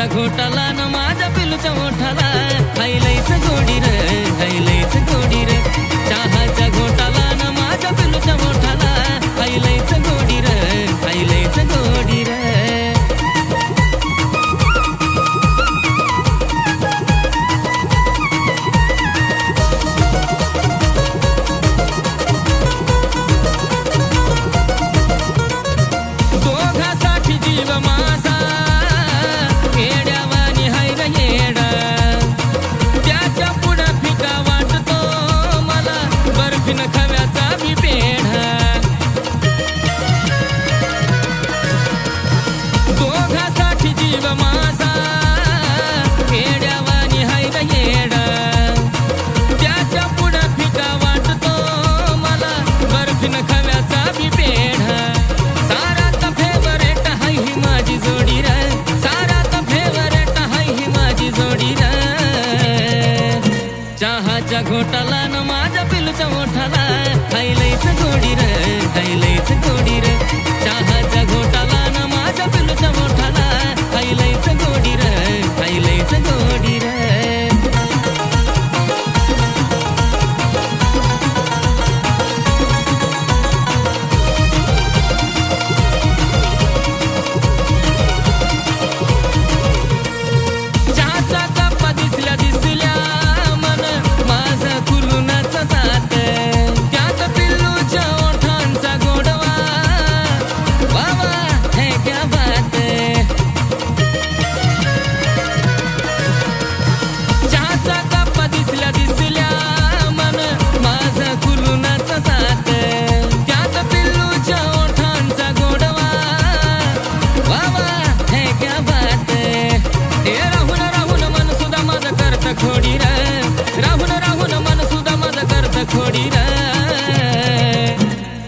चहाचा घोटाला न माझ्या पिलूच्या मोठाला हायलैच गोडी रे हायलैच गोडी रे चहाचा घोटाला न माझ्या पिलूच्या मोठाला हायलैच गोडी रे हायलैच गोडी रे चहाचा घोटाला न माझ्या पिलूच्या मोठाला हायलैच गोडी रे हायलैच गोडी रे चहाचा घोटाला न माझ्या पिलूच्या मोठाला हायलैच गोडी रे हायलैच गोडी रे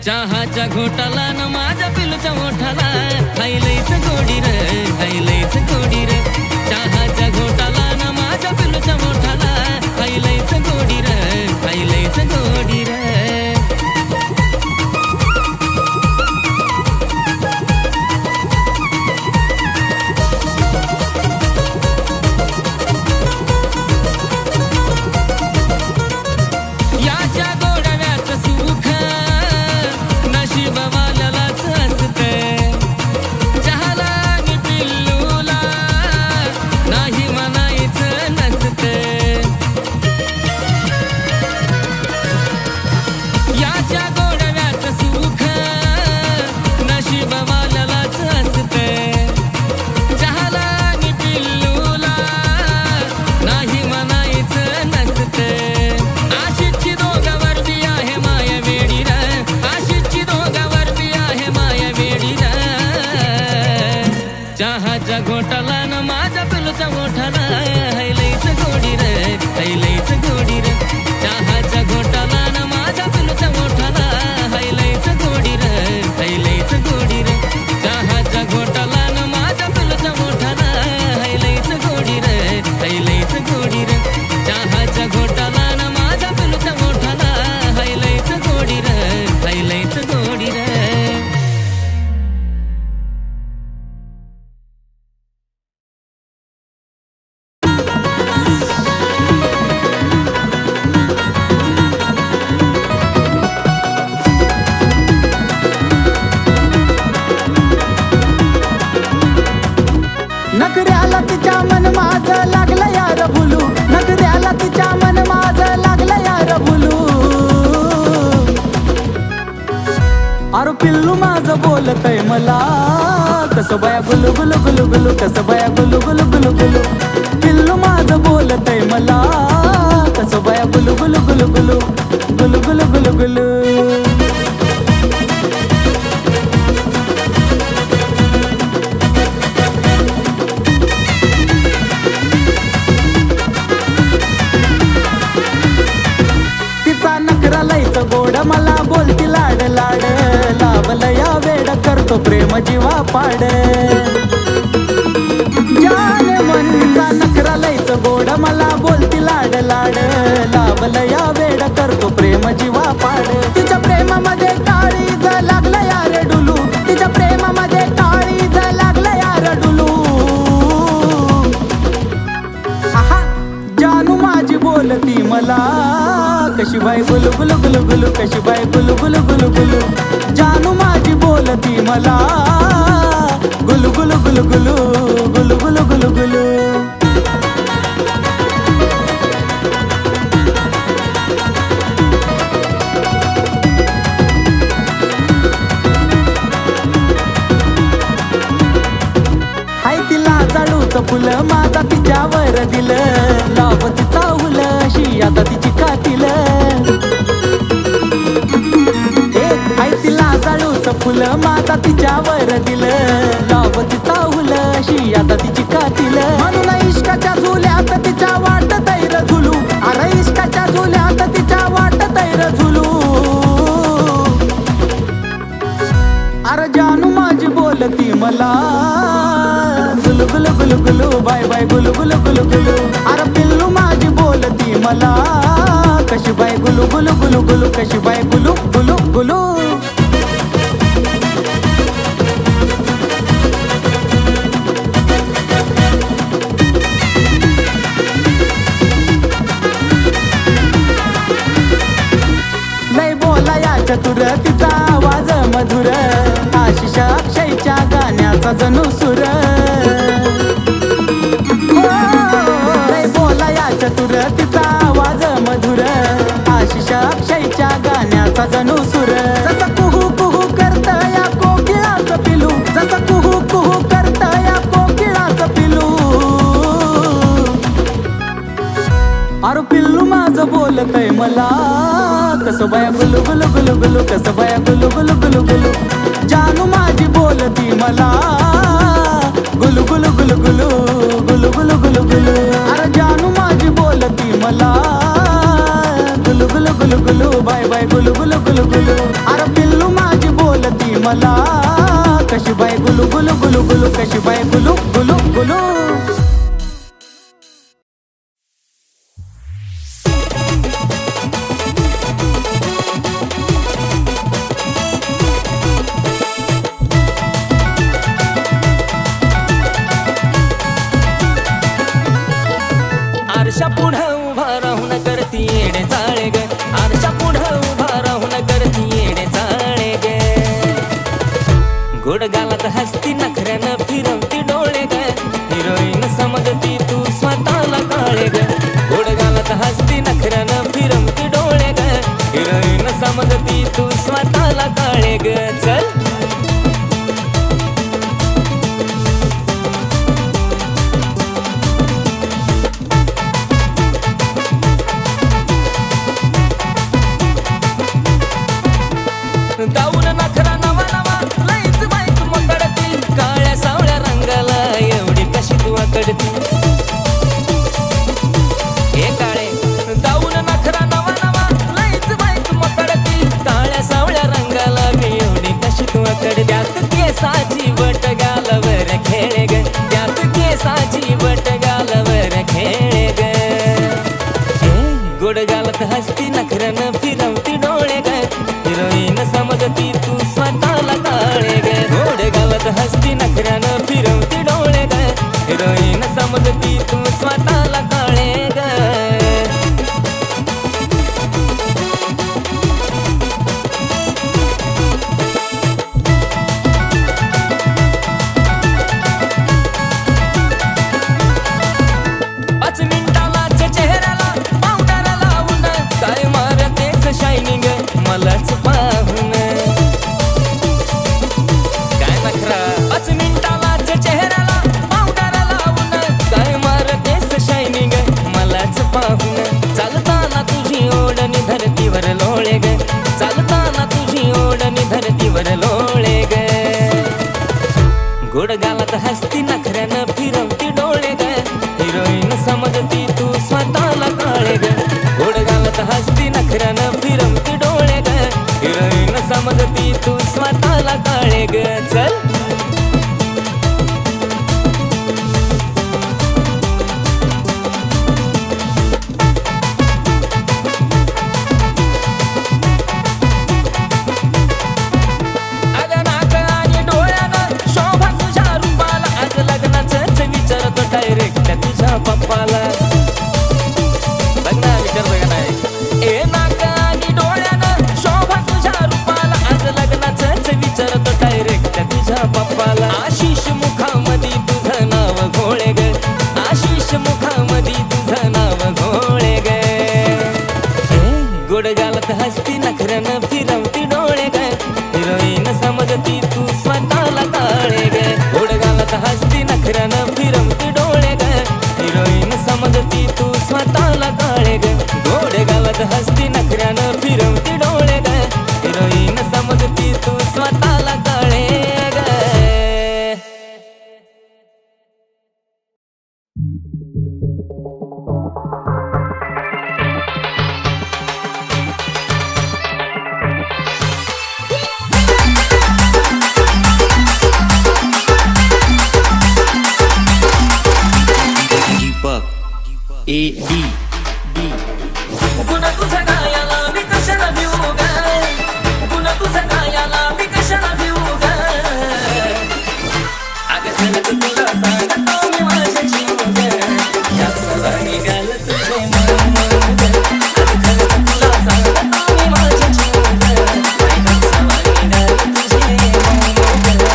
चहाचा घोटाला न माझ्या पिलूच्या मोठाला हायलैच गोडी रे हायलैच गोडी रे चहाचा घोटाला न माझ्या पिलूच्या मोठाला हायलैच गोडी रे हायलैच गोडी रे चहाचा घोटाला न माझ्या पिलूच्या मोठाला हायलैच गोडी रे हायलैच गोडी रे चहाचा घोटाला न माझ्या पिलूच्या मोठाला हायलैच गोडी रे हायलैच गोडी रे चहाचा घोटाला न माझ्या पिलूच्या मोठाला हायलैच गोडी रे हायलैच गोडी रे चहाचा घोटाला न माझ्या पिलूच्या मोठाला हायलैच गोडी रे हायलैच गोडी रे नखऱ्याला तिच्या मन माझं लागलं यार भुलू नखऱ्याला तिच्या मन माझं लागलं यार भुलू अरे पिल्लू माझं बोलतय मला कसं बाया गुलू गुलू गुलू गुलू कसं बाया गुलू गुलू गुलू गुलू पिल्लू माझं बोलतय मला कसं बाया गुलू गुलू गुलू गुलू गुलू गुलू गुलू गुलू गोड मला बोलती लाड लाड लावलं या वेड करतो प्रेम जीवा पाड जान मनचा नखरा लयच गोड मला बोलती लाड लाड लावलं या वेड करतो प्रेम जीवा पाड तिच्या प्रेमामध्ये काळीज लागलं यार डुलू तिच्या प्रेमामध्ये काळीज लागलं यार डुलू कशी बाय गुलू गुलू गुलू गुलू, कशी बाय गुलू गुलू गुलू गुलू. जानू माझी बोलती मला गुलू गुलू गुलू गुलू, गुलू गुलू गुलू गुलू. हाय तिला जाळूचं फुलं माझा तिच्यावर दिलं, लावत चावल अशी आता तिची कातील. हाय तिला जाळूचं फुलं माझा तिच्यावर दिलं, लावत चावल अशी आता तिची कातील. म्हणून इश्काच्या झुल्यात तिच्या वाट तैर झुलू, अरे इश्काच्या झुल्यात तिच्या वाट तैर झुलू. अरे जानू माझी बोलती मला गुलू गुलू गुलू गुलू, बाय बाय गुलू गुलू गुलू गुलू. अरे पिल्लू माझी बोलती मला कशी बाय गुलू गुलू गुलू गुलू, कशी बाय गुलू गुलू गुलू. लय बोलाया चतुर तिचा आवाज मधुर, आशिष अक्षयच्या गाण्याचा जणू सुर. लय बोलाया चतुर तिचा आवाज मधुर, आशिष अक्षयच्या गाण्याचा जणू सुर. जसं कुहू कुहू करत या कोकिळाचं पिलू, जसं कुहू कुहू करत या कोकिळाचं पिलू. अरे पिल्लू माझं बोलतय मला कसं बाया गुलू गुलू गुलू गुलू, कसं बाया गुलू गुलू गुलू गुलू. जानू माझी बोलती मला गुलू गुलू गुलू गुलू, गुलू गुलू गुलू गुलू. अरे जानू माझी बोलती मला गुलू गुलू गुलू गुलू, बाय बाय गुलू गुलू गुलू गुलू. अरे पिल्लू माझी बोलती मला कशी बाय गुलू गुलू गुलू गुलू, कशी बाय गुलू गुलू गुलू. आरशा पुढं उभा राहून करती येडे चाळे ग, आरशा पुढं उभा राहून करती येडे चाळे ग. गोड गालात हसती नखऱ्यानं फिरवती डोळे ग, हिरोईन समजती तू स्वतःला काळे ग. गोड गालात हसती नखऱ्यानं फिरवती डोळे ग, हिरोईन समजती तू स्वतःला काळे ग. चल गाऊन नखरा नवा नवा लईच बाईक मकडती, काळ्या सावळ्या रंगाला एवढी कशी तू आकडती. हे काळे गाऊन नखरा नवा नवा लईच बाईक मकडती, काळ्या सावळ्या रंगाला मी एवढी कशी तू आकडती. त्यात केसाची बट गालावर खेळे ग, त्यात केसाची बट गालावर खेळे ग. गोड गालात हसती नखऱ्यानं फिरवती डोळे ग, हिरोईन समजती तू स्वतःला काळे ग. गोड गालात हसती नखऱ्यानं फिरवती डोळे ग, हिरोईन समजती तू स्वतःला काळे ग. पाच मिनिटालाच चेहऱ्याला पावडर लावून काय मारतेस शायनिंग मलाच पाहून. काय नखरा 5 मिनिटालाच चेहऱ्याला पावडर लावून काय मारतेस शायनिंग मलाच पाहून. चालताना तुझी ओढणी धरतीवर लोळे ग, चालताना तुझी ओढणी धरतीवर लोळे ग. गोड गालात हसती नखऱ्यानं फिरवती डोळे ग, हिरोईन समजती तू स्वतःला काळे ग. गोड गालात हसती नखऱ्यानं फिरवती डोळे ग, हिरोईन समजती तू स्वतःला काळे ग. चल पप्पाला बघ ना विचारतो का नाही. ए नाक आशिष मुखामधी तुझं नाव घोळे ग, आशिष मुखामधी तुझं नाव घोळे ग. गोड गालत हसती नखऱ्यानं फिरवती डोळे ग, हिरोईन समजती तू स्वतःला काळे ग. गोड गालत हसती नखऱ्यानं फिरवती डोळे ग, हिरोईन समजती तू स्वतःला काळे ग. गोड गालत हसती नखऱ्यानं फिरवती डोळे ग, हिरोईन समजती तू स्वतःला काळे ग. AD पुन्हा तुझ्या गायाला मी कशाला भिवू ग, पुन्हा तुझ्या गायाला मी कशाला भिवू ग. अगं झलक तुला सांगतो मी माझ्या जीव ग, या सवानी गाल तुझे मन मन ग. अगं झलक तुला सांगतो मी माझ्या जीव ग, या सवानी गाल तुझे मन मन ग.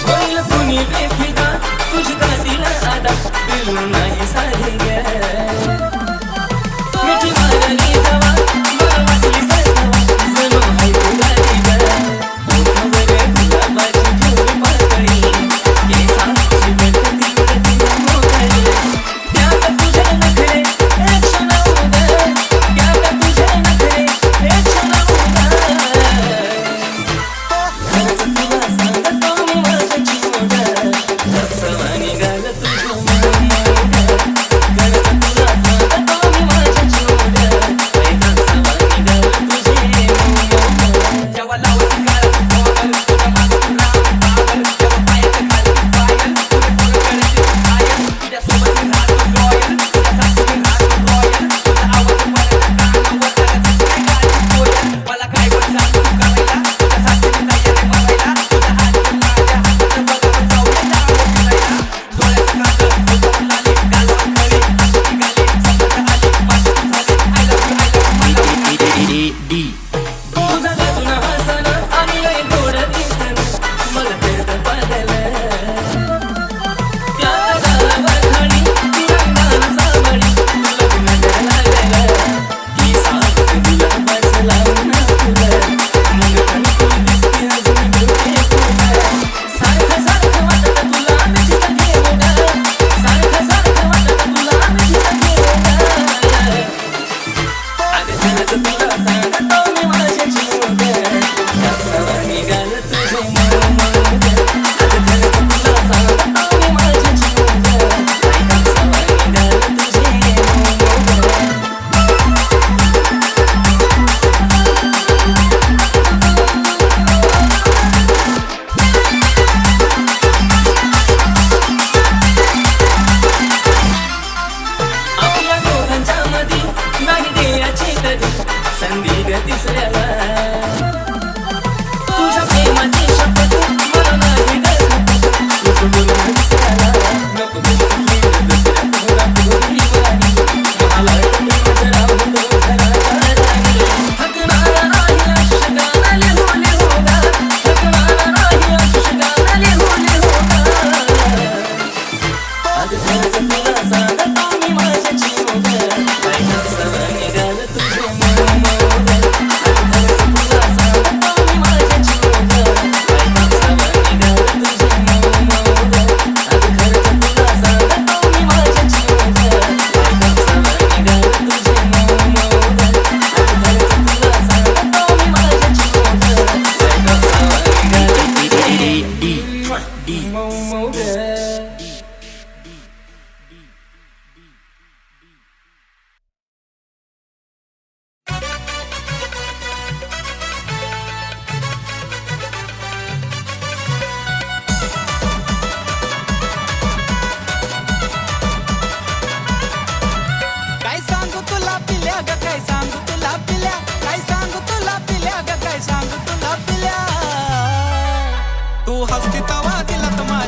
होईल कुणी बेफिदा तुझी कातील आदा, दिल नाही सारी ग. मिठी मारली जवा मला वाटली सतावा, जणू हाय तू गाली ग. ओठावर गुलाबाची फुल पाकळी, केसांची भेटती उडती मोकळी. त्यात तुझे नखरे एक क्षण उग, त्यात तुझे नखरे एक क्षण उग. तुला सांगतो मी माझ्या जीव ग, सवानी गाल तुझं मन मन ग. तुला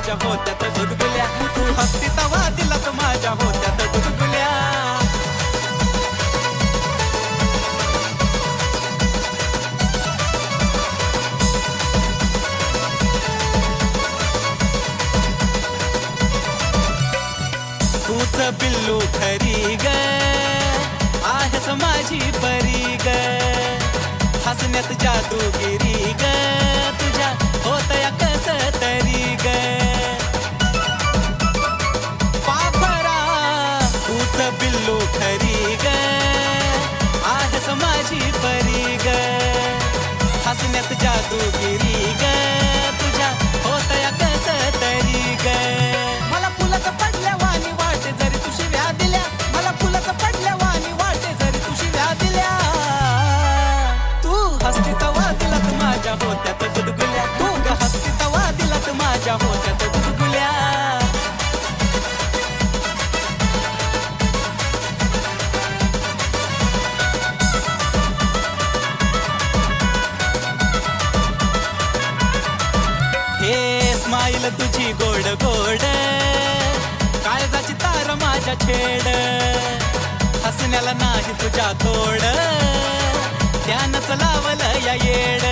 माझ्या होत्यात गुदगुल्या तू हसती तवा दिलात माझ्या होत्यात गुदगुल्या तूच पिल्लू खरी ग आहेस माझी परी ग हसण्यात जादूगिरी ग तुझ्या होतया कस तरी ग पाखरा तूच पिल्लू खरी ग आहेस माझी परी ग हसण्यात जादूगिरी ग तुझ्या होतया कस तरी ग मला फुलाचं पडल्या वाणी वाटे जरी तू शिव्या दिल्या मला फुलाचं पडल्या वाणी वाटे जरी तू शिव्या दिल्या तू हसती तवा दिलात माझ्या होत्यात गुदगुल्या तू ग हसती तवा दिलात माझ्या होत्यात गुदगुल्या हे स्माईल तुझी गोड गोड काळजाची तार माझ्या छेड हसण्याला नाही तुझ्या तोड त्यानंच लावलं या येड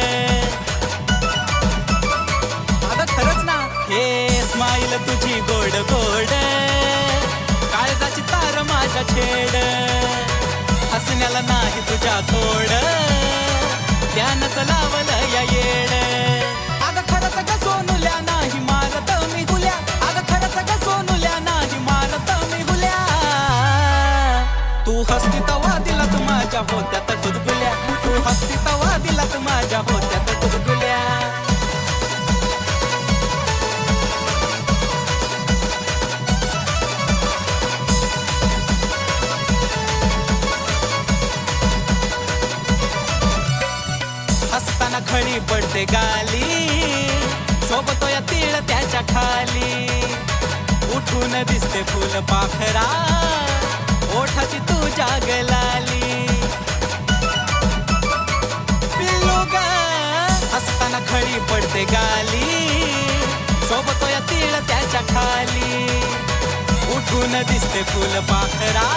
अगं खरंच ना हे स्माईल तुझी गोड गोड काळजाची तार माझ्या छेड हसण्याला नाही तुझ्या तोड त्यानंच लावलं या येड अगं खरंच ग सोनुल्या नाही मारत मी हुल्या अगं खरंच ग सोनुल्या नाही मारत मी हुल्या तू हसती तवा दिलात माझ्या होत्यात गुदगुल्या तू हसती तवा दिलात माझ्या होत्यात गुदगुल्या हसताना खळी पडते गाली सोबतो या तीळ त्याच्या खाली उठून दिसते फुल पाखरा ओठाची तू जागलाली पिल्लू ग हसताना खळी पडते गाली सोबतो या तीळ त्याच्या खाली उठून दिसते फुल पाखरा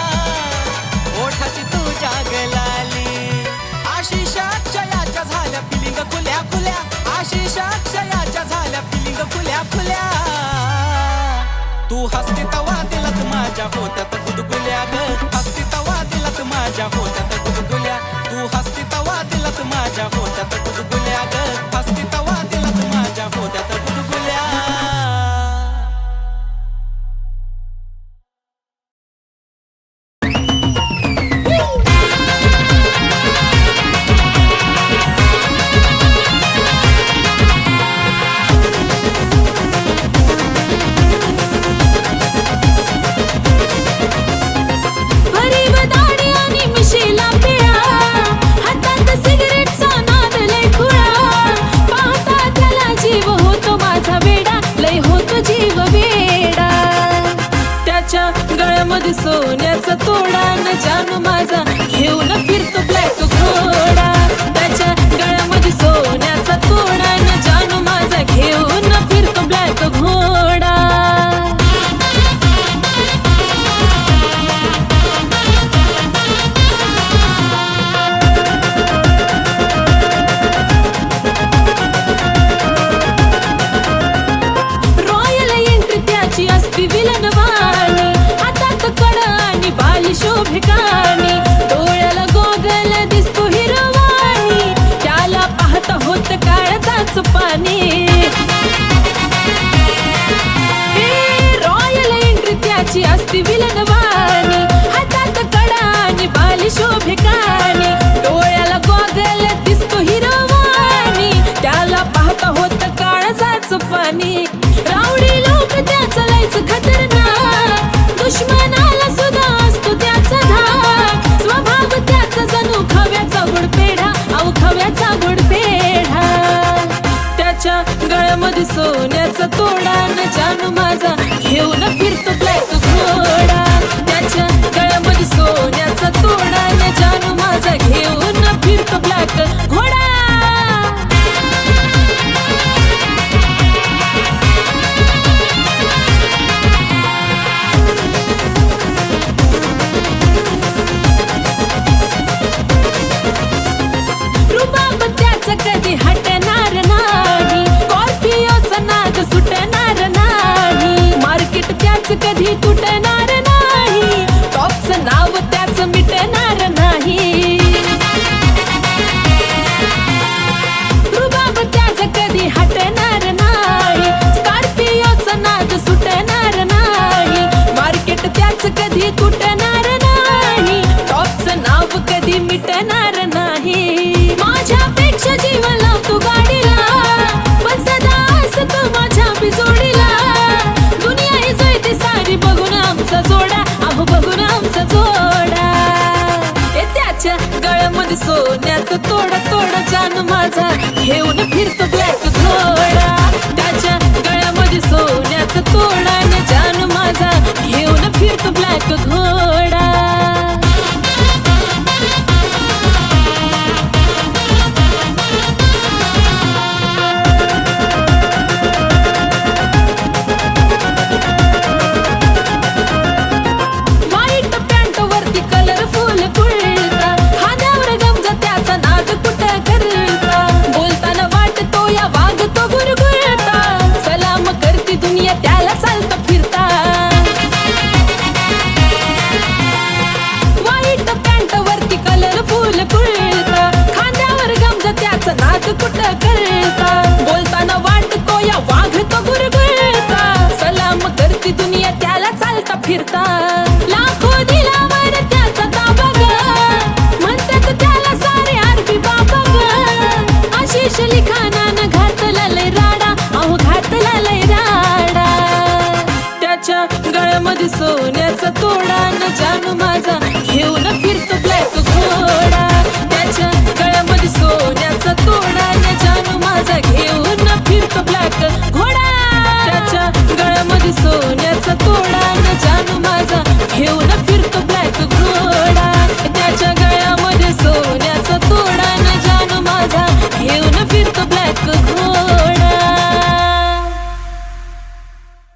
ओठाची तू जागलाली आशिष अक्षयाच्या झाल्या फिलिंग खुल्या खुल्या आशिष अक्षयाच्या झाल्या फिलिंग खुल्या खुल्या तू हसती तवा दिलात माझ्या होत्यात गुदगुल्या ग हसती तवा दिलात माझ्या होत्यात गुदगुल्या तू हसती तवा दिलात माझ्या होत्यात गुदगुल्या ग हसती तवा दिलात माझ्या होत्यात गुदगुल्या सोन्याचा तोडा न जानू माझा घेऊन फिरतो ब्लॅक घोडा त्याच्या गळ्यामध्ये सोन्याचा तोडा न जानू माझा घेऊन फिरतो ब्लॅक घोडा रॉयल एंट्री त्याची असती विलनवाणी बाली शोभिकानी डोळ्याला गोगल दिसतो हिरवाणी त्याला पाहता होत काळजाच पाणी रॉयल एंट्री त्याची असती विलनवाणी हातात कडा आणि बाली शोभिकानी डोळ्याला गोगल दिसतो हिरवाणी त्याला पाहता होत काळजाच पाणी रावडी लोक त्याचं लायचं खतरनाक दुश्मनाला सुद्धा असतो त्याचा धाक स्वभाव त्याचा जणू खव्याचा गुडपेढा अहो खव्याचा गुडपेढा त्याच्या गळ्यामध्ये सोन्याचा तोडा न जानू माझा घेऊन फिरतो ब्लॅक घोडा त्याच्या गळ्यामध्ये सोन्याचा तोडा न जानू माझा घेऊन फिरतो ब्लॅक घोडा कधी तुटणार नाही, टॉपचं नाव त्याचं मिटणार नाही. रुबाब त्याचं कधी हटणार नाही, स्कॉर्पिओचा नाद सुटणार नाही. मार्केट त्याचं कधी तुटणार नाही, टॉपचं नाव कधी मिटणार नाही. माझ्यापेक्षा जीव लावतो गाडीला, पण सदा असतो माझ्या बिजोडीला. दुनिया ही जळते सारी बघून आमचा जोडा, अहो बघून आमचा जोडा. हे त्याच्या गळ्यामध्ये सोन्याचं तोडा तोडा जान माझा घेऊन फिरतो ब्लॅक घोडा. त्याच्या गळ्यामध्ये सोन्याचं तोडा न जान माझा घेऊन फिरतो ब्लॅक घोडा. व्हाईट पॅन्ट वरती कलरफुल कुर्ता, खांद्यावर गमजा त्याचा नाद कुठं करता. बोलताना वाटतो या वागतो गुरगुरता, सलाम करती दुनिया त्याला चालता फिरता. व्हाईट पॅन्ट वरती कलरफुल कुर्ता, खांद्यावर गमजा त्याचा नाद कुठं करता. बोलताना वाटतो या वागतो गुरगुरता, सलाम करती दुनिया त्याला चालता फिरता. लाखो दिलावर त्याचा ताबा ग, म्हणतात त्याला सारे आरबी बाबा ग. आशिष लिखाणानं घातला लय राडा, अहो घातला लय राडा. त्याच्या गळ्यामध्ये सोन्याचा तोडा न जाणू माझा घेऊन